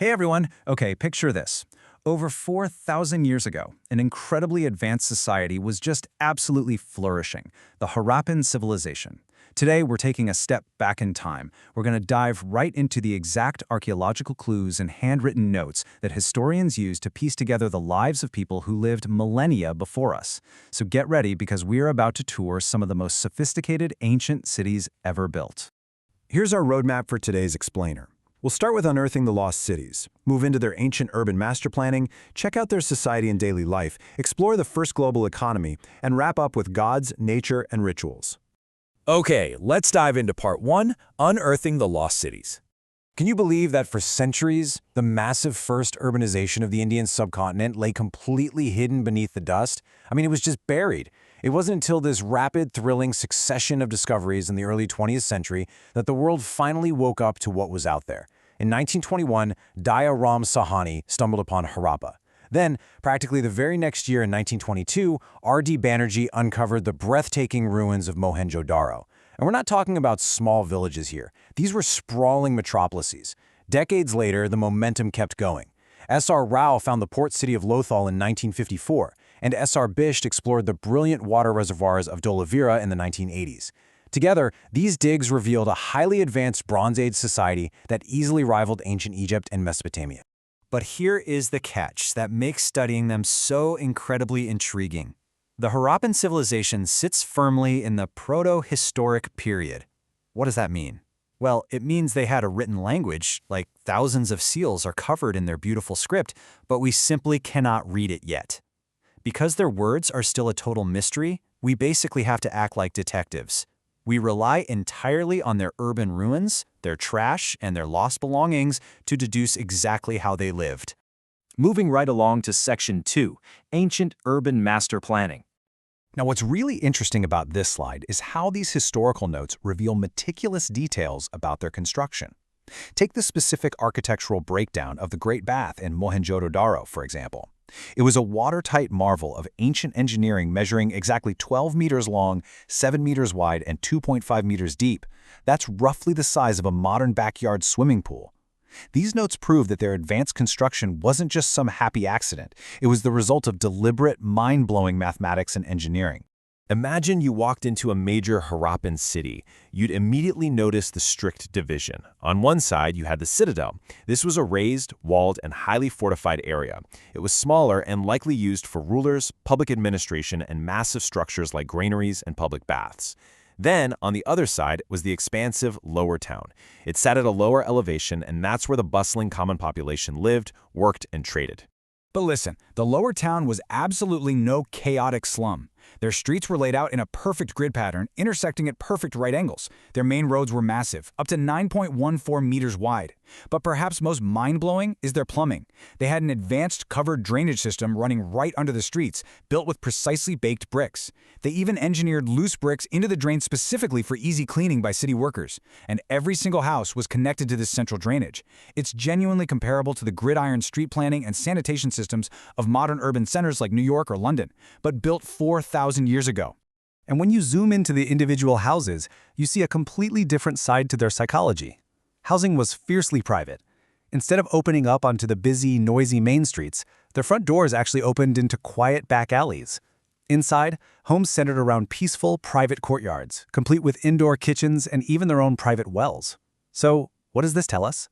Hey everyone! Okay, picture this. Over 4,000 years ago, an incredibly advanced society was just absolutely flourishing, the Harappan civilization. Today, we're taking a step back in time. We're going to dive right into the exact archaeological clues and handwritten notes that historians use to piece together the lives of people who lived millennia before us. So get ready because we're about to tour some of the most sophisticated ancient cities ever built. Here's our roadmap for today's explainer. We'll start with unearthing the lost cities, move into their ancient urban master planning, check out their society and daily life, explore the first global economy, and wrap up with gods, nature, and rituals. Okay, let's dive into part 1, unearthing the lost cities. Can you believe that for centuries, the massive first urbanization of the Indian subcontinent lay completely hidden beneath the dust? I mean, it was just buried. It wasn't until this rapid, thrilling succession of discoveries in the early 20th century that the world finally woke up to what was out there. In 1921, Daya Ram Sahani stumbled upon Harappa. Then, practically the very next year in 1922, R.D. Banerjee uncovered the breathtaking ruins of Mohenjo-daro. And we're not talking about small villages here. These were sprawling metropolises. Decades later, the momentum kept going. S.R. Rao found the port city of Lothal in 1954, and S.R. Bisht explored the brilliant water reservoirs of Dholavira in the 1980s. Together, these digs revealed a highly advanced Bronze Age society that easily rivaled ancient Egypt and Mesopotamia. But here is the catch that makes studying them so incredibly intriguing. The Harappan civilization sits firmly in the proto-historic period. What does that mean? Well, it means they had a written language, like thousands of seals are covered in their beautiful script, but we simply cannot read it yet. Because their words are still a total mystery, we basically have to act like detectives. We rely entirely on their urban ruins, their trash, and their lost belongings to deduce exactly how they lived. Moving right along to Section 2, Ancient Urban Master Planning. Now, what's really interesting about this slide is how these historical notes reveal meticulous details about their construction. Take the specific architectural breakdown of the Great Bath in Mohenjo-daro, for example. It was a watertight marvel of ancient engineering measuring exactly 12 meters long, 7 meters wide, and 2.5 meters deep. That's roughly the size of a modern backyard swimming pool. These notes prove that their advanced construction wasn't just some happy accident. It was the result of deliberate, mind-blowing mathematics and engineering. Imagine you walked into a major Harappan city. You'd immediately notice the strict division. On one side, you had the citadel. This was a raised, walled, and highly fortified area. It was smaller and likely used for rulers, public administration, and massive structures like granaries and public baths. Then, on the other side, was the expansive lower town. It sat at a lower elevation, and that's where the bustling common population lived, worked, and traded. But listen, the lower town was absolutely no chaotic slum. Their streets were laid out in a perfect grid pattern, intersecting at perfect right angles. Their main roads were massive, up to 9.14 meters wide. But perhaps most mind-blowing is their plumbing. They had an advanced covered drainage system running right under the streets, built with precisely baked bricks. They even engineered loose bricks into the drain specifically for easy cleaning by city workers. And every single house was connected to this central drainage. It's genuinely comparable to the gridiron street planning and sanitation systems of modern urban centers like New York or London, but built 4,000 years ago. And when you zoom into the individual houses, you see a completely different side to their psychology. Housing was fiercely private. Instead of opening up onto the busy, noisy main streets, their front doors actually opened into quiet back alleys. Inside, homes centered around peaceful, private courtyards, complete with indoor kitchens and even their own private wells. So, what does this tell us?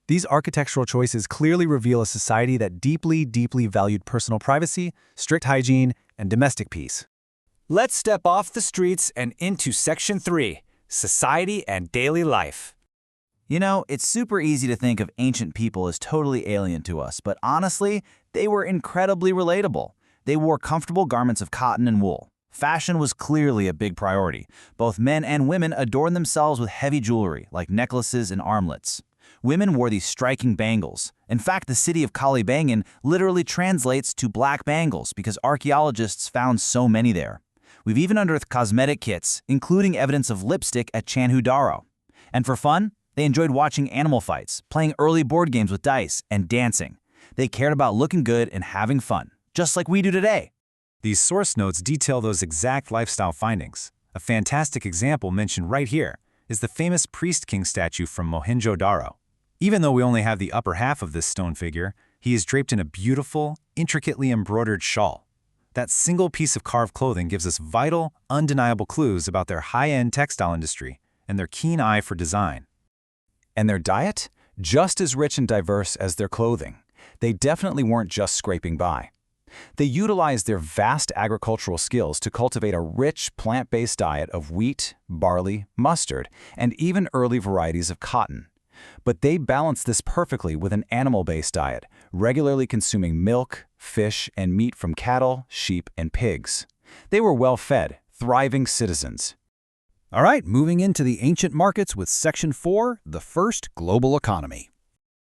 These architectural choices clearly reveal a society that deeply, deeply valued personal privacy, strict hygiene, and domestic peace. Let's step off the streets and into Section 3, Society and Daily Life. You know, it's super easy to think of ancient people as totally alien to us, but honestly, they were incredibly relatable. They wore comfortable garments of cotton and wool. Fashion was clearly a big priority. Both men and women adorned themselves with heavy jewelry, like necklaces and armlets. Women wore these striking bangles. In fact, the city of Kalibangan literally translates to black bangles because archaeologists found so many there. We've even unearthed cosmetic kits, including evidence of lipstick at Mohenjo-daro. And for fun, they enjoyed watching animal fights, playing early board games with dice, and dancing. They cared about looking good and having fun, just like we do today. These source notes detail those exact lifestyle findings. A fantastic example mentioned right here is the famous priest king statue from Mohenjo-daro. Even though we only have the upper half of this stone figure, he is draped in a beautiful, intricately embroidered shawl. That single piece of carved clothing gives us vital, undeniable clues about their high-end textile industry and their keen eye for design. And their diet? Just as rich and diverse as their clothing. They definitely weren't just scraping by. They utilized their vast agricultural skills to cultivate a rich, plant-based diet of wheat, barley, mustard, and even early varieties of cotton. But they balanced this perfectly with an animal-based diet, regularly consuming milk, fish, and meat from cattle, sheep, and pigs. They were well-fed, thriving citizens. All right, moving into the ancient markets with Section 4, the first global economy.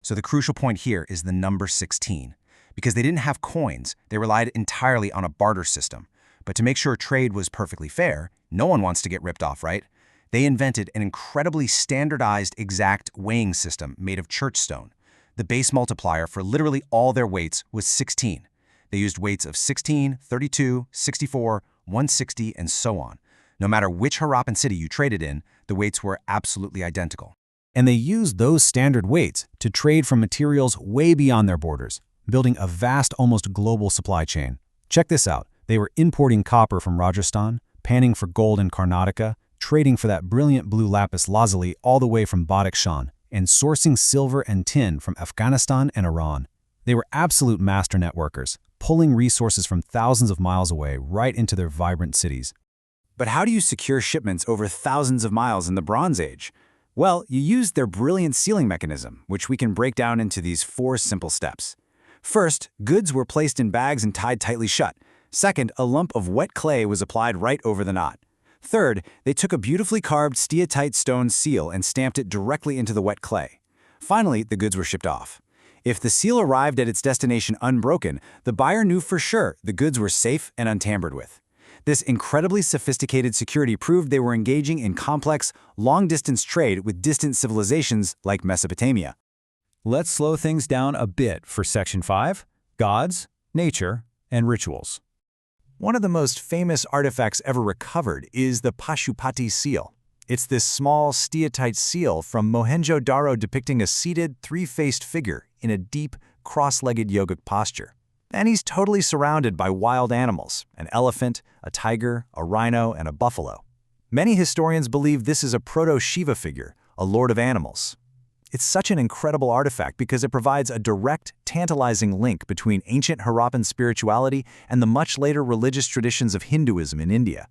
So the crucial point here is the number 16. Because they didn't have coins, they relied entirely on a barter system. But to make sure trade was perfectly fair, no one wants to get ripped off, right? They invented an incredibly standardized exact weighing system made of church stone. The base multiplier for literally all their weights was 16. They used weights of 16, 32, 64, 160, and so on. No matter which Harappan city you traded in, the weights were absolutely identical. And they used those standard weights to trade from materials way beyond their borders, building a vast, almost global supply chain. Check this out. They were importing copper from Rajasthan, panning for gold in Karnataka, trading for that brilliant blue lapis lazuli all the way from Badakhshan, and sourcing silver and tin from Afghanistan and Iran. They were absolute master networkers, pulling resources from thousands of miles away right into their vibrant cities. But how do you secure shipments over thousands of miles in the Bronze Age? Well, you use their brilliant sealing mechanism, which we can break down into these 4 simple steps. First, goods were placed in bags and tied tightly shut. Second, a lump of wet clay was applied right over the knot. Third, they took a beautifully carved steatite stone seal and stamped it directly into the wet clay. Finally, the goods were shipped off. If the seal arrived at its destination unbroken, the buyer knew for sure the goods were safe and untampered with. This incredibly sophisticated security proved they were engaging in complex, long-distance trade with distant civilizations like Mesopotamia. Let's slow things down a bit for Section 5, gods, nature, and rituals. One of the most famous artifacts ever recovered is the Pashupati seal. It's this small steatite seal from Mohenjo-daro depicting a seated, 3-faced figure in a deep, cross-legged yogic posture. And he's totally surrounded by wild animals, an elephant, a tiger, a rhino, and a buffalo. Many historians believe this is a proto-Shiva figure, a lord of animals. It's such an incredible artifact because it provides a direct, tantalizing link between ancient Harappan spirituality and the much later religious traditions of Hinduism in India.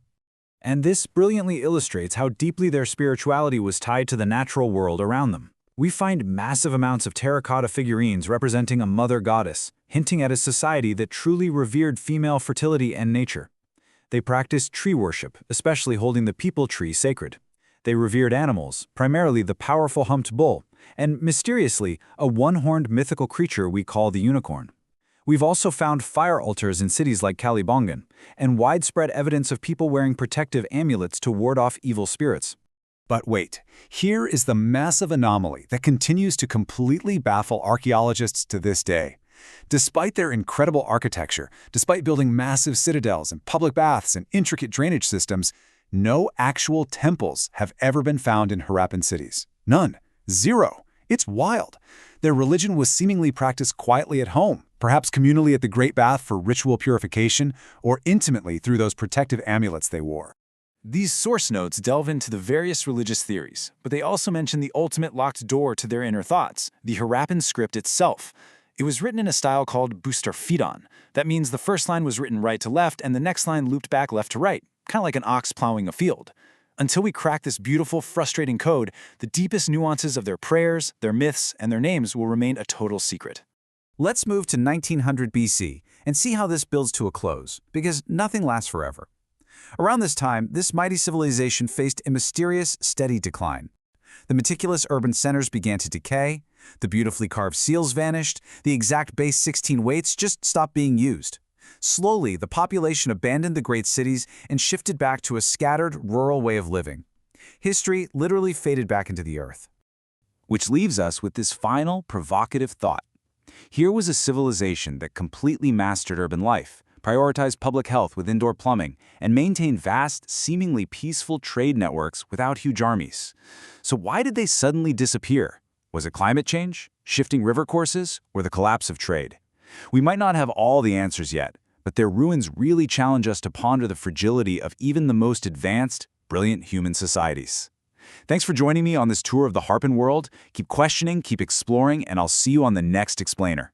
And this brilliantly illustrates how deeply their spirituality was tied to the natural world around them. We find massive amounts of terracotta figurines representing a mother goddess, hinting at a society that truly revered female fertility and nature. They practiced tree worship, especially holding the peepal tree sacred. They revered animals, primarily the powerful humped bull, and mysteriously, a one-horned mythical creature we call the unicorn. We've also found fire altars in cities like Kalibangan, and widespread evidence of people wearing protective amulets to ward off evil spirits. But wait, here is the massive anomaly that continues to completely baffle archaeologists to this day. Despite their incredible architecture, despite building massive citadels and public baths and intricate drainage systems, no actual temples have ever been found in Harappan cities. None. Zero. It's wild. Their religion was seemingly practiced quietly at home, perhaps communally at the Great Bath for ritual purification, or intimately through those protective amulets they wore. These source notes delve into the various religious theories, but they also mention the ultimate locked door to their inner thoughts, the Harappan script itself. It was written in a style called bustarphidan. That means the first line was written right to left and the next line looped back left to right, kind of like an ox plowing a field. Until we crack this beautiful, frustrating code, the deepest nuances of their prayers, their myths, and their names will remain a total secret. Let's move to 1900 BC and see how this builds to a close, because nothing lasts forever. Around this time, this mighty civilization faced a mysterious, steady decline. The meticulous urban centers began to decay, the beautifully carved seals vanished, the exact base 16 weights just stopped being used. Slowly, the population abandoned the great cities and shifted back to a scattered, rural way of living. History literally faded back into the earth. Which leaves us with this final, provocative thought. Here was a civilization that completely mastered urban life, prioritized public health with indoor plumbing, and maintained vast, seemingly peaceful trade networks without huge armies. So why did they suddenly disappear? Was it climate change, shifting river courses, or the collapse of trade? We might not have all the answers yet, but their ruins really challenge us to ponder the fragility of even the most advanced, brilliant human societies. Thanks for joining me on this tour of the Harappan world. Keep questioning, keep exploring, and I'll see you on the next Explainer.